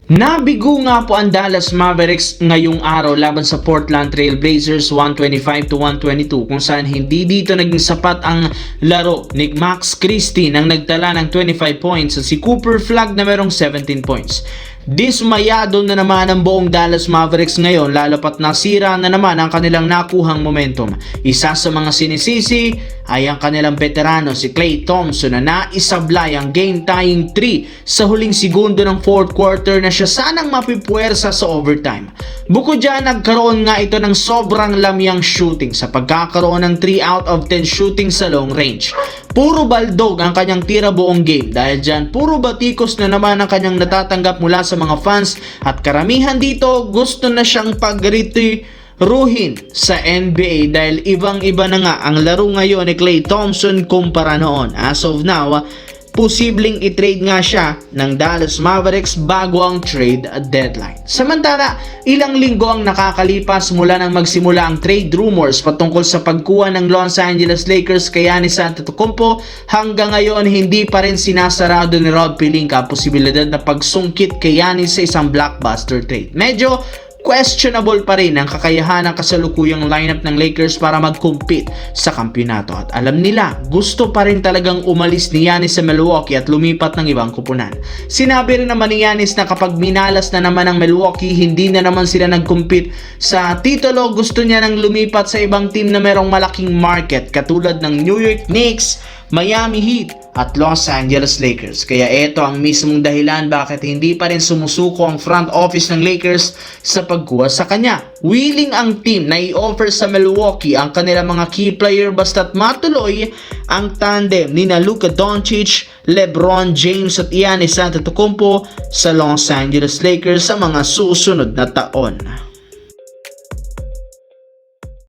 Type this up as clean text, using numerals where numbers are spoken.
Nabigo nga po ang Dallas Mavericks ngayong araw laban sa Portland Trail Blazers 125-122 kung saan hindi dito naging sapat ang laro ni Max Christie nang nagtala ng 25 points at si Cooper Flagg na merong 17 points. Dismayado na naman ang buong Dallas Mavericks ngayon lalo pat nasira na naman ang kanilang nakuhang momentum. Isa sa mga sinisisi ay ang kanilang veterano si Klay Thompson na naisablay ang game-tying 3 sa huling segundo ng fourth quarter na siya sanang mapipuwersa sa overtime. Bukod dyan, nagkaroon nga ito ng sobrang lamyang shooting sa pagkakaroon ng 3 out of 10 shooting sa long range. Puro baldog ang kanyang tira buong game dahil dyan puro batikos na naman ang kanyang natatanggap mula sa mga fans at karamihan dito gusto na siyang pagritiruhin sa NBA dahil ibang-iba na nga ang laro ngayon ni Klay Thompson kumpara noon. As of now, posibleng i-trade nga siya ng Dallas Mavericks bago ang trade deadline. Samantala, ilang linggo ang nakakalipas mula nang magsimula ang trade rumors patungkol sa pagkuha ng Los Angeles Lakers kay Giannis Antetokounmpo. Hanggang ngayon, hindi pa rin sinasarado ni Rob Pelinka ang posibilidad na pagsungkit kay Giannis sa isang blockbuster trade. Medyo questionable pa rin ang kakayahan ng kasalukuyang lineup ng Lakers para mag-compete sa kampyonato at alam nila gusto pa rin talagang umalis ni Giannis sa Milwaukee at lumipat ng ibang kupunan. Sinabi rin naman ni Giannis na kapag minalas na naman ang Milwaukee, hindi na naman sila nag-compete sa titulo, gusto niya nang lumipat sa ibang team na merong malaking market katulad ng New York Knicks, Miami Heat at Los Angeles Lakers. Kaya ito ang mismong dahilan bakit hindi pa rin sumusuko ang front office ng Lakers sa pagkuha sa kanya. Willing ang team na i-offer sa Milwaukee ang kanilang mga key player basta't matuloy ang tandem ni Luka Doncic, LeBron James at Giannis Antetokounmpo sa Los Angeles Lakers sa mga susunod na taon.